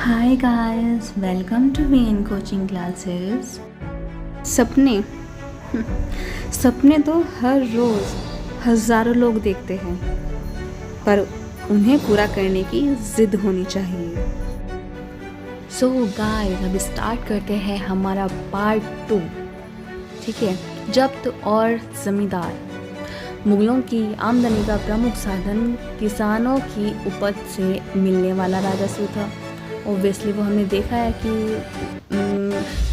Hi guys, welcome to VN coaching classes. सपने सपने तो हर रोज़ हज़ारों लोग देखते हैं, पर उन्हें पूरा करने की ज़िद होनी चाहिए। सो गाइस, अब स्टार्ट करते हैं हमारा पार्ट 2। ठीक है। जब्त और ज़मींदार। मुगलों की आमदनी का प्रमुख साधन किसानों की उपज से मिलने वाला राजस्व था। ओब्वियसली वो हमने देखा है कि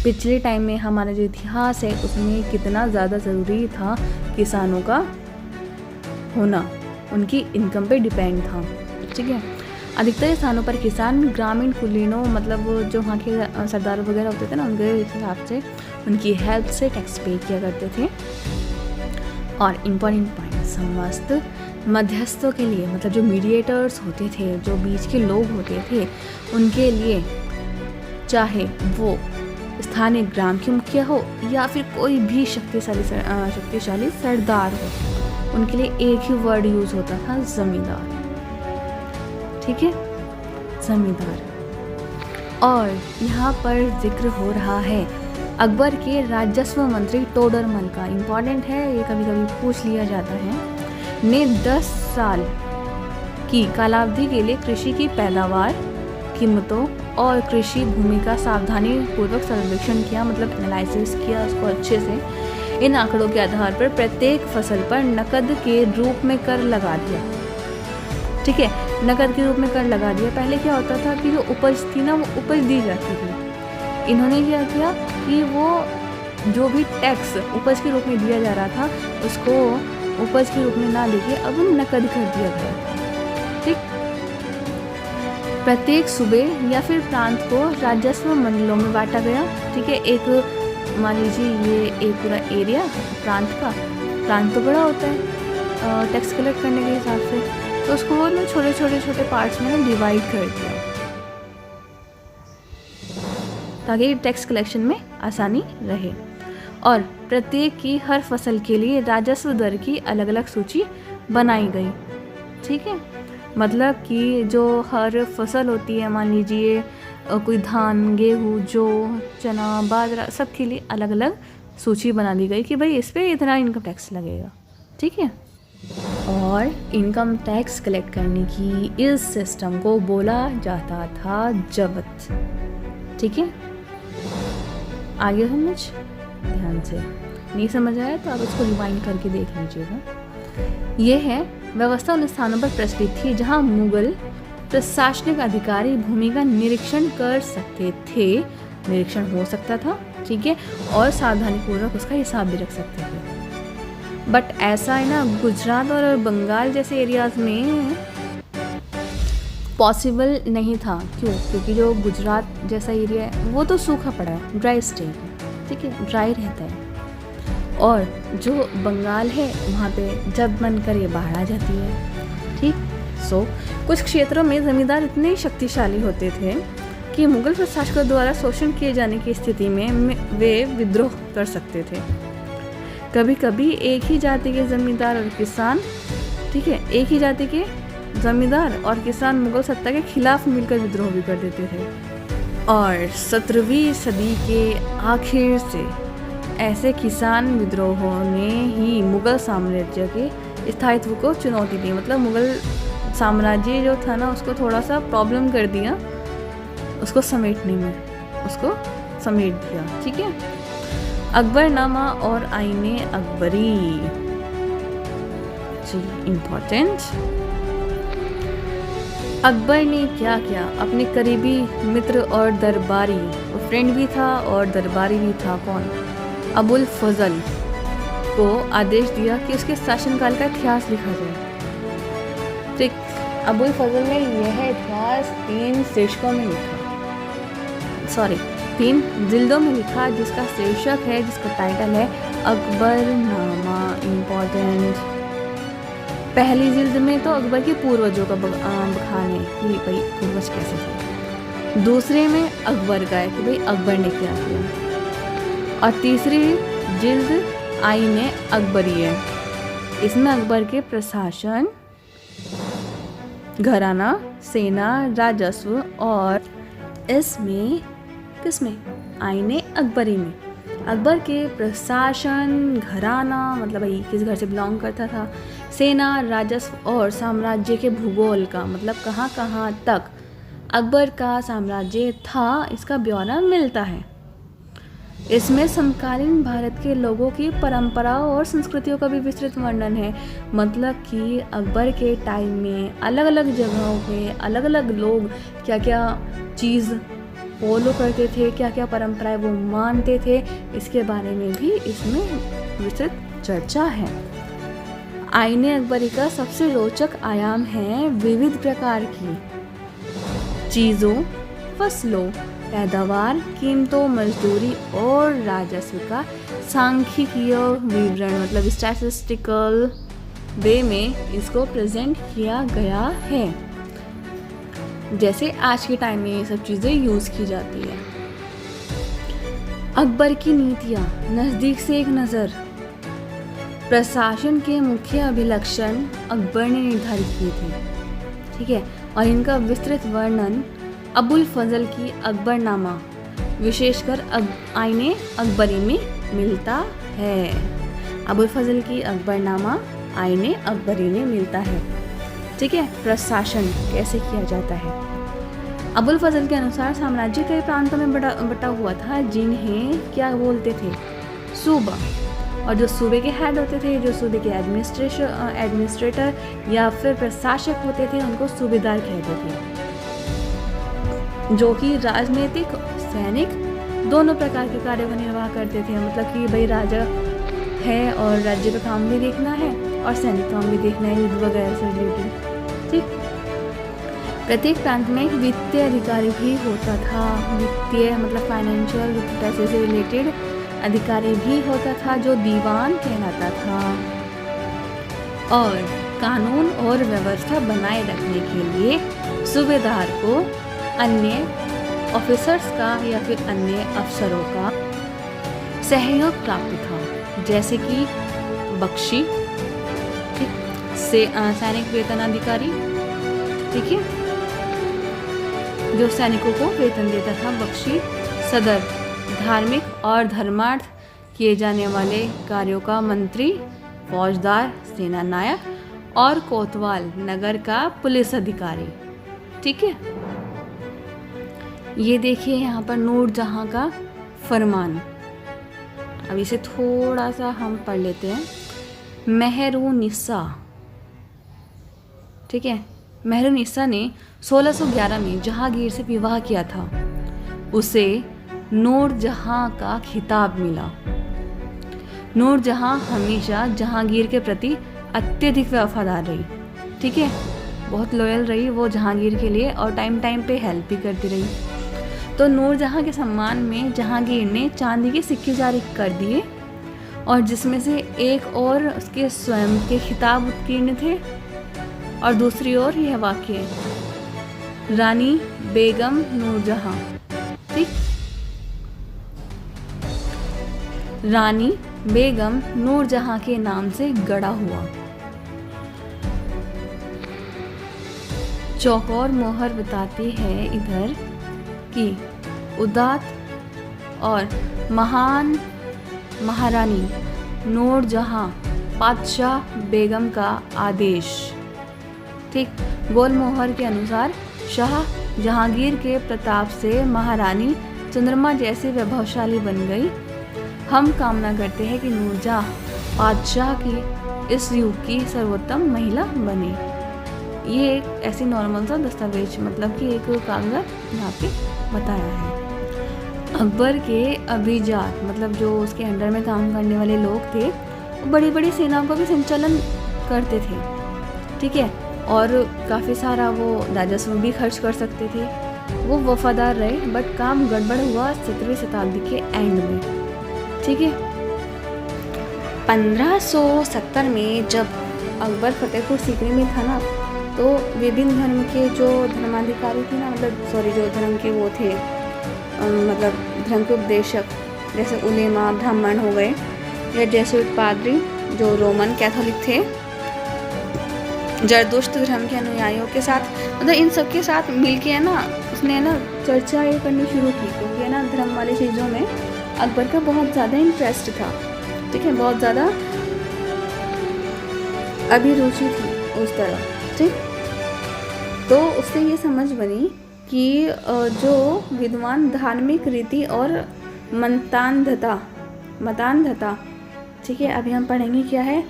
पिछले टाइम में हमारा जो इतिहास है उसमें कितना ज़्यादा ज़रूरी था किसानों का होना, उनकी इनकम पे डिपेंड था। ठीक है। अधिकतर स्थानों पर किसान ग्रामीण कुलीनों, मतलब जो वहाँ के सरदार वगैरह होते थे ना, उनके हिसाब से उनकी हेल्प से टैक्स पे किया करते थे। और इम्पॉर्टेंट पॉइंट, समस्त मध्यस्थों के लिए, मतलब जो मीडिएटर्स होते थे, जो बीच के लोग होते थे, उनके लिए, चाहे वो स्थानीय ग्राम के मुखिया हो या फिर कोई भी शक्तिशाली सरदार हो, उनके लिए एक ही वर्ड यूज़ होता था, ज़मींदार। ठीक है, ज़मींदार। और यहाँ पर जिक्र हो रहा है अकबर के राजस्व मंत्री टोडरमल का। इम्पॉर्टेंट है, ये कभी कभी पूछ लिया जाता है। ने 10 साल की कालावधि के लिए कृषि की पैदावार, कीमतों और कृषि भूमि का सावधानी पूर्वक सर्वेक्षण किया, मतलब एनालिसिस किया उसको अच्छे से। इन आंकड़ों के आधार पर प्रत्येक फसल पर नकद के रूप में कर लगा दिया। ठीक है, नकद के रूप में कर लगा दिया। पहले क्या होता था कि जो उपज थी ना, वो उपज दी जाती थी। इन्होंने क्या किया कि वो जो भी टैक्स उपज के रूप में दिया जा रहा था, उसको उपज के रूप में ना लेके अब नकद कर दिया गया। ठीक। प्रत्येक सूबे या फिर प्रांत को राजस्व मंडलों में बांटा गया। ठीक है, एक मान लीजिए ये एक पूरा एरिया प्रांत तो बड़ा होता है टैक्स कलेक्ट करने के हिसाब से, तो उसको ना छोटे पार्ट्स में डिवाइड कर दिया ताकि टैक्स कलेक्शन में आसानी रहे। और प्रत्येक की हर फसल के लिए राजस्व दर की अलग अलग सूची बनाई गई। ठीक है, मतलब कि जो हर फसल होती है, मान लीजिए कोई धान, गेहूँ, जौ, चना, बाजरा, सब के लिए अलग अलग सूची बना दी गई कि भाई इस पे इतना इनकम टैक्स लगेगा। ठीक है। और इनकम टैक्स कलेक्ट करने की इस सिस्टम को बोला जाता था जब्त। ठीक है, आगे समझ ध्यान से। नहीं समझ आया तो आप इसको रिवाइंड करके देख लीजिएगा। यह है व्यवस्था उन स्थानों पर प्रचलित थी जहां मुगल प्रशासनिक अधिकारी भूमि का निरीक्षण कर सकते थे, निरीक्षण हो सकता था। ठीक है, और सावधानी पूर्वक उसका हिसाब भी रख सकते थे। बट ऐसा है ना, गुजरात और बंगाल जैसे एरियाज में पॉसिबल नहीं था। क्यों? क्योंकि जो गुजरात जैसा एरिया है वो तो सूखा पड़ा है, ड्राई स्टेट है। ठीक है, ड्राई रहता है। और जो बंगाल है वहाँ पे जब मन करे बाढ़ आ जाती है। ठीक। सो कुछ क्षेत्रों में ज़मींदार इतने शक्तिशाली होते थे कि मुगल प्रशासकों द्वारा शोषण किए जाने की स्थिति में वे विद्रोह कर सकते थे। कभी कभी एक ही जाति के ज़मींदार और किसान, ठीक है, एक ही जाति के ज़मींदार और किसान मुगल सत्ता के खिलाफ मिलकर विद्रोह भी कर देते थे। और 17वीं सदी के आखिर से ऐसे किसान विद्रोहों ने ही मुगल साम्राज्य के स्थायित्व को चुनौती दी। मतलब मुगल साम्राज्य जो था ना, उसको थोड़ा सा प्रॉब्लम कर दिया, उसको समेटने में, उसको समेट दिया। ठीक है। अकबरनामा और आईने अकबरी जी, इम्पोर्टेंट। अकबर ने क्या किया? अपने करीबी मित्र और दरबारी, वो फ्रेंड भी था और दरबारी भी था, कौन? अबुल फजल को आदेश दिया कि उसके शासनकाल का इतिहास लिखा जाए। ठीक। अबुल फजल ने यह इतिहास 3 शीर्षकों में लिखा, 3 जिल्दों में लिखा, जिसका शीर्षक है, जिसका टाइटल है अकबरनामा। इम्पोर्टेंट। पहली जिल्द में तो अकबर के पूर्वजों का बखान है कि भाई पूर्वज कैसे थे। दूसरे में अकबर का है कि भाई अकबर ने क्या किया। और तीसरी जिल्द आईने अकबरी है, इसमें अकबर के प्रशासन, घराना, सेना, राजस्व और इसमें किसमें? आईने अकबरी में अकबर के प्रशासन, घराना मतलब भाई किस घर से बिलोंग करता था, सेना, राजस्व और साम्राज्य के भूगोल का मतलब कहाँ कहाँ तक अकबर का साम्राज्य था, इसका ब्यौरा मिलता है। इसमें समकालीन भारत के लोगों की परंपराओं और संस्कृतियों का भी विस्तृत वर्णन है। मतलब कि अकबर के टाइम में अलग अलग जगहों पे अलग अलग लोग क्या क्या चीज़ फॉलो करते थे, क्या क्या परंपराएं वो मानते थे, इसके बारे में भी इसमें विस्तृत चर्चा है। आईने अकबरी का सबसे रोचक आयाम है विविध प्रकार की चीज़ों, फसलों, पैदावार, कीमतों, मजदूरी और राजस्व का सांख्यिकीय विवरण मतलब स्टैटिस्टिकल वे में इसको प्रेजेंट किया गया है, जैसे आज के टाइम में ये सब चीज़ें यूज़ की जाती है। अकबर की नीतियाँ, नज़दीक से एक नज़र। प्रशासन के मुख्य अभिलक्षण अकबर ने निर्धारित किए थे, ठीक है, और इनका विस्तृत वर्णन अबुल फजल की अकबरनामा विशेषकर आईने अकबरी में मिलता है। अबुल फजल की अकबरनामा आईने अकबरी में मिलता है, ठीक है। प्रशासन कैसे किया जाता है? अबुल फजल के अनुसार साम्राज्य कई प्रांतों में बटा हुआ था, जिन्हें क्या बोलते थे? सूबा। और जो सूबे के हेड होते थे, जो सूबे के एडमिनिस्ट्रेटर या फिर प्रशासक होते थे, उनको सूबेदार कहते थे, जो कि राजनीतिक, सैनिक दोनों प्रकार के कार्यों का निर्वाह करते थे। मतलब कि भाई राजा है और राज्य का काम भी देखना है और सैनिक काम भी देखना है, युद्ध वगैरह से रिलेटेड, ठीक। प्रत्येक प्रांत में एक वित्तीय अधिकारी भी होता था। वित्तीय मतलब फाइनेंशियल, वित्तीय पैसे से रिलेटेड अधिकारी भी होता था, जो दीवान कहलाता था। और कानून और व्यवस्था बनाए रखने के लिए सूबेदार को अन्य ऑफिसर्स का या फिर अन्य अफसरों का सहयोग प्राप्त था, जैसे कि बख्शी, ठीक, सैनिक वेतन अधिकारी, ठीक है, जो सैनिकों को वेतन देता था, बख्शी। सदर, धार्मिक और धर्मार्थ किए जाने वाले कार्यों का मंत्री, फौजदार, सेना नायक। और कोतवाल, नगर का पुलिस अधिकारी, ठीक है। ये देखिए यहाँ पर नूर जहाँ का फरमान, अब इसे थोड़ा सा हम पढ़ लेते हैं। मेहरुनिसा, ठीक है, मेहरुनिसा ने 1611 में जहांगीर से विवाह किया था। उसे नूर जहाँ का खिताब मिला। नूर जहाँ हमेशा जहांगीर के प्रति अत्यधिक वफादार रही, ठीक है, बहुत लॉयल रही वो जहांगीर के लिए और टाइम टाइम पे हेल्प भी करती रही। तो नूर जहाँ के सम्मान में जहांगीर ने चांदी के सिक्के जारी कर दिए, और जिसमें से एक और उसके स्वयं के खिताब उत्कीर्ण थे और दूसरी ओर यह वाक्य, रानी बेगम नूरजहां, ठीक, रानी बेगम नूरजहां के नाम से गढ़ा हुआ। चौकोर मोहर बताती है इधर कि उदात और महान महारानी नूरजहां बादशाह बेगम का आदेश, ठीक। गोल मोहर के अनुसार शाह जहांगीर के प्रताप से महारानी चंद्रमा जैसी वैभवशाली बन गई। हम कामना करते हैं कि नूरजहां बादशाह की इस युग की सर्वोत्तम महिला बने। ये एक ऐसी नॉर्मल सा दस्तावेज मतलब कि एक कागजात यहाँ पे बताया है। अकबर के अभिजात मतलब जो उसके अंडर में काम करने वाले लोग थे, वो बड़ी बड़ी सेनाओं का भी संचालन करते थे, ठीक है, और काफ़ी सारा वो राजस्व भी खर्च कर सकते थे। वो वफादार रहे, बट काम गड़बड़ हुआ 17वीं शताब्दी के एंड में, ठीक है। 1570 में जब अकबर फतेहपुर सीकरी में था ना, तो विभिन्न धर्म के जो धर्माधिकारी थे ना, मतलब जो धर्म के वो थे, मतलब धर्म के उपदेशक, जैसे उलेमा ब्राह्मण हो गए, या जेसुइट पादरी जो रोमन कैथोलिक थे, जरदुश्त धर्म के अनुयायियों के साथ, मतलब इन सब के साथ मिलके है ना उसने ना चर्चा ये करनी शुरू की, क्योंकि है ना धर्म वाली चीज़ों में अकबर का बहुत ज़्यादा इंटरेस्ट था, ठीक है, बहुत ज़्यादा अभिरुचि थी उस तरह, ठीक। तो उससे ये समझ बनी कि जो विद्वान धार्मिक रीति और मतान्धता, ठीक है, अभी हम पढ़ेंगे क्या है,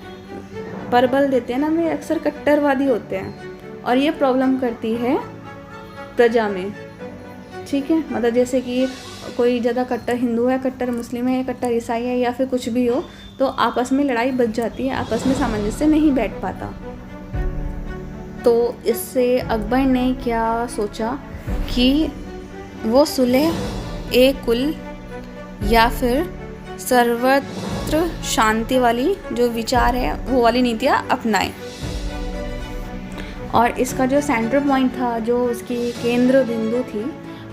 परबल देते हैं ना, वे अक्सर कट्टरवादी होते हैं और ये प्रॉब्लम करती है प्रजा में, ठीक है। मतलब जैसे कि कोई ज़्यादा कट्टर हिंदू है, कट्टर मुस्लिम है, कट्टर ईसाई है या फिर कुछ भी हो, तो आपस में लड़ाई बच जाती है, आपस में सामंजस्य नहीं बैठ पाता। तो इससे अकबर ने क्या सोचा कि वो सुलह ए कुल या फिर सर्वत्र शांति वाली जो विचार है वो वाली नीतियाँ अपनाएं। और इसका जो सेंटर पॉइंट था, जो उसकी केंद्र बिंदु थी,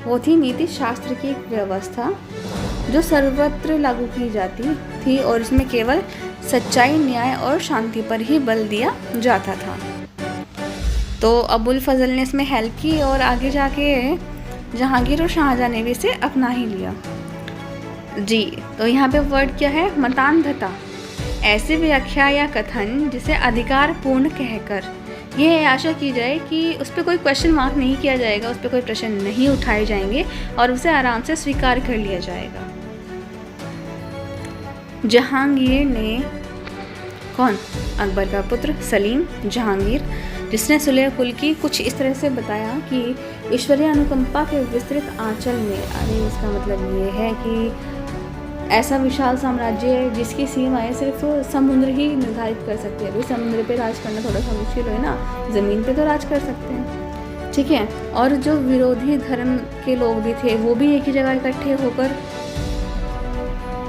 वो थी नीति शास्त्र की एक व्यवस्था जो सर्वत्र लागू की जाती थी और इसमें केवल सच्चाई, न्याय और शांति पर ही बल दिया जाता था। तो अबुल फजल ने इसमें हेल्प की और आगे जाके जहांगीर और शाहजहां ने भी इसे अपना ही लिया जी। तो यहाँ पे वर्ड क्या है, मतान्धता, ऐसी व्याख्या या कथन जिसे अधिकार पूर्ण कहकर ये आशा की जाए कि उस पर कोई क्वेश्चन मार्क नहीं किया जाएगा, उस पर कोई प्रश्न नहीं उठाए जाएंगे और उसे आराम से स्वीकार कर लिया जाएगा। जहांगीर ने, कौन, अकबर का पुत्र सलीम जहांगीर, जिसने सुलह कुल की कुछ इस तरह से बताया कि ईश्वरीय अनुकंपा के विस्तृत आंचल में, अरे इसका मतलब ये है कि ऐसा विशाल साम्राज्य है जिसकी सीमाएं सिर्फ समुद्र ही निर्धारित कर सकते हैं। अभी समुद्र पे राज करना थोड़ा सा मुश्किल है ना, ज़मीन पे तो राज कर सकते हैं, ठीक है। और जो विरोधी धर्म के लोग भी थे वो भी एक ही जगह इकट्ठे होकर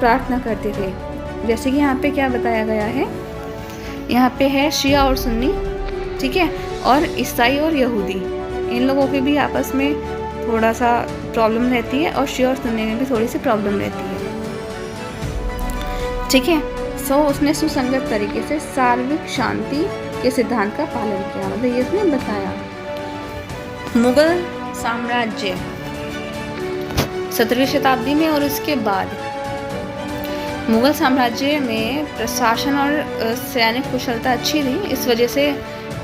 प्रार्थना करते थे। जैसे कि यहाँ पे क्या बताया गया है, यहाँ पे है शिया और सुन्नी, ठीक है, और ईसाई और यहूदी, इन लोगों के भी आपस में थोड़ा सा प्रॉब्लम रहती है और शिया और सुन्नी में भी थोड़ी सी प्रॉब्लम रहती है, ठीक है। सो उसने सुसंगत तरीके से सार्वत्रिक शांति के सिद्धांत का पालन किया, मतलब ये उसने बताया। मुगल साम्राज्य 17वीं शताब्दी में और उसके बाद मुगल साम्राज्य में प्रशासन और सैनिक कुशलता अच्छी थी, इस वजह से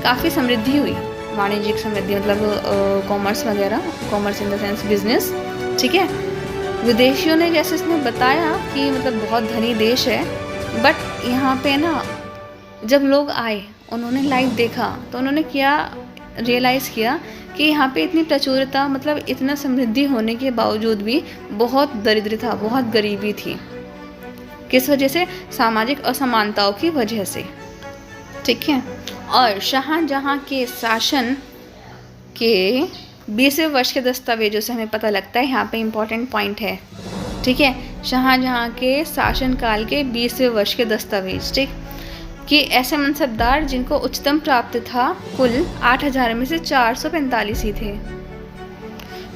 काफ़ी समृद्धि हुई, वाणिज्यिक समृद्धि, मतलब कॉमर्स वगैरह, commerce in the sense business, ठीक है। विदेशियों ने, जैसे इसने बताया कि मतलब बहुत धनी देश है, बट यहाँ पे ना जब लोग आए, उन्होंने लाइव देखा, तो उन्होंने क्या रियलाइज़ किया कि यहाँ पे इतनी प्रचुरता, मतलब इतना समृद्धि होने के बावजूद भी बहुत दरिद्र था, बहुत गरीबी थी। किस वजह से? सामाजिक असमानताओं की वजह से, ठीक है। और शाहजहां के शासन के 20वें वर्ष के दस्तावेजों से हमें पता लगता है, यहाँ पे इम्पॉर्टेंट पॉइंट है, ठीक है, शाहजहां के शासनकाल के 20वें वर्ष के दस्तावेज, ठीक, कि ऐसे मनसबदार जिनको उच्चतम प्राप्त था कुल 8000 में से 445 ही थे।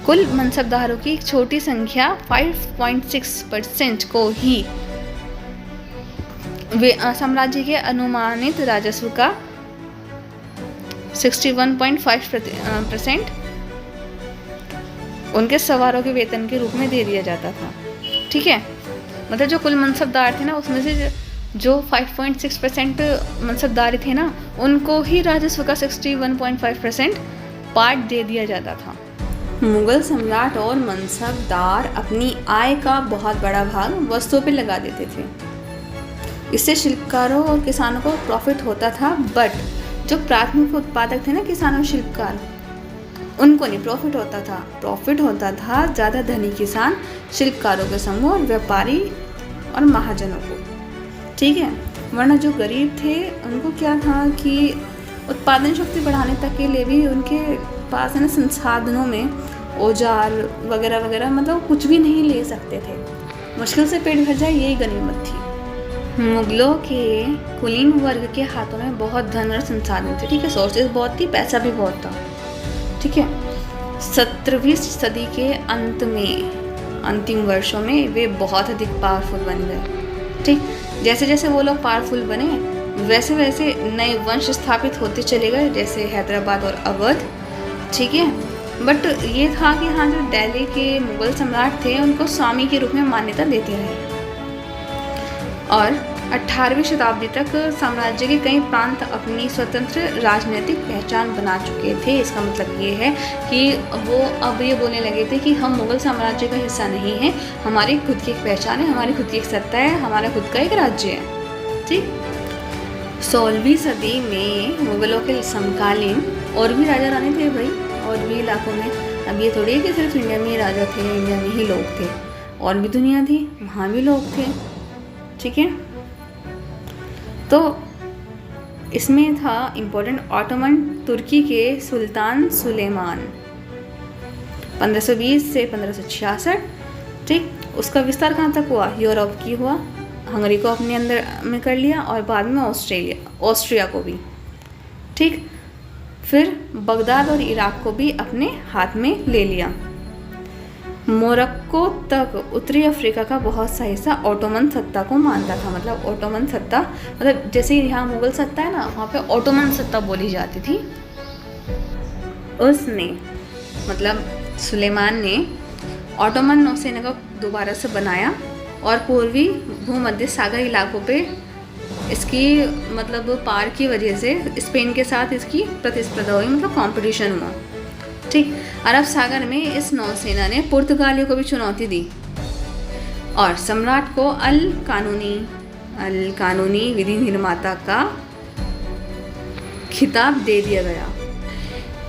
कुल मनसबदारों की एक छोटी संख्या 5.6% को ही साम्राज्य के अनुमानित राजस्व का 61.5% उनके सवारों के वेतन के रूप में दे दिया जाता था, ठीक है। मतलब जो कुल मनसबदार थे ना, उसमें से जो 5.6% मनसबदार थे ना, उनको ही राजस्व का 61.5% पार्ट दे दिया जाता था। मुगल सम्राट और मनसबदार अपनी आय का बहुत बड़ा भाग वस्तुओं पे लगा देते थे, इससे शिल्पकारों और किसानों को प्रॉफिट होता था, बट जो प्राथमिक उत्पादक थे ना, किसान और शिल्पकार, उनको नहीं प्रॉफिट होता था। प्रॉफिट होता था ज़्यादा धनी किसान, शिल्पकारों के समूह और व्यापारी और महाजनों को, ठीक है। वरना जो गरीब थे उनको क्या था कि उत्पादन शक्ति बढ़ाने तक के लिए भी उनके पास है ना संसाधनों में औजार वगैरह वगैरह, मतलब कुछ भी नहीं ले सकते थे, मुश्किल से पेट भर जाए, यही गनीमत थी। मुगलों के कुलीन वर्ग के हाथों में बहुत धन और संसाधन थे, ठीक है, सोर्सेज बहुत थी, पैसा भी बहुत था, ठीक है। 17वीं सदी के अंत में, अंतिम वर्षों में वे बहुत अधिक पावरफुल बन गए, ठीक। जैसे जैसे वो लोग पावरफुल बने, वैसे वैसे नए वंश स्थापित होते चले गए, जैसे हैदराबाद और अवध, ठीक है। बट ये था कि हाँ, जो दिल्ली के मुग़ल सम्राट थे उनको स्वामी के रूप में मान्यता देते रहे। और 18वीं शताब्दी तक साम्राज्य के कई प्रांत अपनी स्वतंत्र राजनीतिक पहचान बना चुके थे। इसका मतलब ये है कि वो अब ये बोलने लगे थे कि हम मुग़ल साम्राज्य का हिस्सा नहीं हैं, हमारी खुद की एक पहचान है, हमारी खुद की एक सत्ता है, हमारा खुद का एक राज्य है। ठीक। 16वीं सदी में मुग़लों के समकालीन और भी राजा रानी थे भाई, और भी इलाकों में। अब ये थोड़ी है कि सिर्फ इंडिया में ही राजा थे, इंडिया में ही लोग थे, और भी दुनिया थी, वहाँ भी लोग थे। ठीक है। तो इसमें था इम्पोर्टेंट ऑटोमन तुर्की के सुल्तान सुलेमान 1520 से 1566। ठीक। उसका विस्तार कहाँ तक हुआ? यूरोप की हुआ, हंगरी को अपने अंदर में कर लिया, और बाद में ऑस्ट्रिया को भी। ठीक। फिर बगदाद और इराक को भी अपने हाथ में ले लिया। मोरक्को तक उत्तरी अफ्रीका का बहुत सा हिस्सा ओटोमन सत्ता को मानता था। मतलब ओटोमन सत्ता, मतलब जैसे यहाँ मुग़ल सत्ता है ना, वहाँ पे ओटोमन सत्ता बोली जाती थी। उसने मतलब सुलेमान ने ओटोमन नौसेना को दोबारा से बनाया, और पूर्वी भूमध्य सागर इलाकों पे इसकी मतलब पार की वजह से स्पेन के साथ इसकी प्रतिस्पर्धा हुई, मतलब कंपटीशन हुआ। ठीक। अरब सागर में इस नौसेना ने पुर्तगालियों को भी चुनौती दी, और सम्राट को अल कानूनी विधि निर्माता का खिताब दे दिया गया,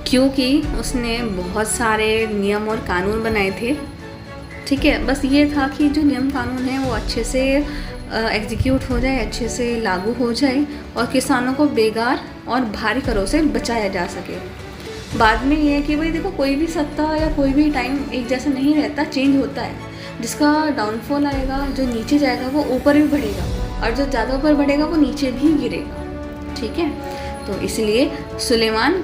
क्योंकि उसने बहुत सारे नियम और कानून बनाए थे। ठीक है। बस ये था कि जो नियम कानून है वो अच्छे से एग्जीक्यूट हो जाए, अच्छे से लागू हो जाए, और किसानों को बेकार और भारी करों से बचाया जा सके। बाद में ये है कि भाई देखो, कोई भी सत्ता या कोई भी टाइम एक जैसा नहीं रहता, चेंज होता है। जिसका डाउनफॉल आएगा, जो नीचे जाएगा वो ऊपर भी बढ़ेगा, और जो ज़्यादा ऊपर बढ़ेगा वो नीचे भी गिरेगा। ठीक है। तो इसलिए सुलेमान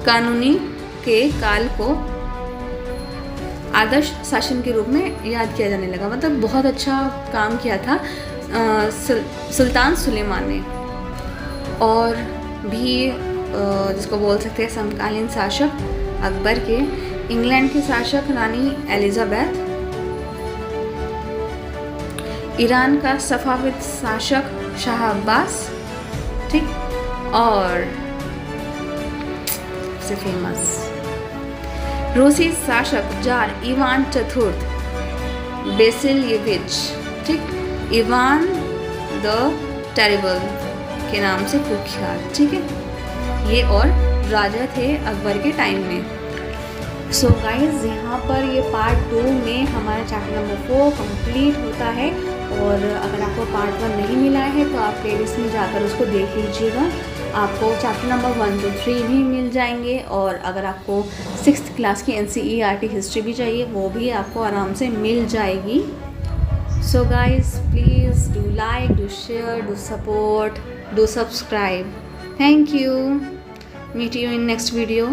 कानूनी के काल को आदर्श शासन के रूप में याद किया जाने लगा। मतलब बहुत अच्छा काम किया था सुल्तान सुलेमान ने। और भी जिसको बोल सकते हैं समकालीन शासक अकबर के, इंग्लैंड के शासक रानी एलिजाबेथ, ईरान का सफाविद शासक शाह अब्बास। ठीक। और सबसे फेमस रूसी शासक जार इवान चतुर्थ बेसिलिएविच। ठीक। इवान द टेरिबल के नाम से कुख्यात। ठीक है। ये और राजा थे अकबर के टाइम में। सो गाइज, यहाँ पर ये पार्ट 2 में हमारा चैप्टर नंबर 4 कंप्लीट होता है। और अगर आपको पार्ट 1 नहीं मिला है तो आप प्लेलिस्ट में जाकर उसको देख लीजिएगा। आपको चैप्टर नंबर 1 to 3 भी मिल जाएंगे, और अगर आपको 6th क्लास की NCERT हिस्ट्री भी चाहिए वो भी आपको आराम से मिल जाएगी। So guys, please do like, do share, do support, do subscribe. Thank you. Meet you in next video.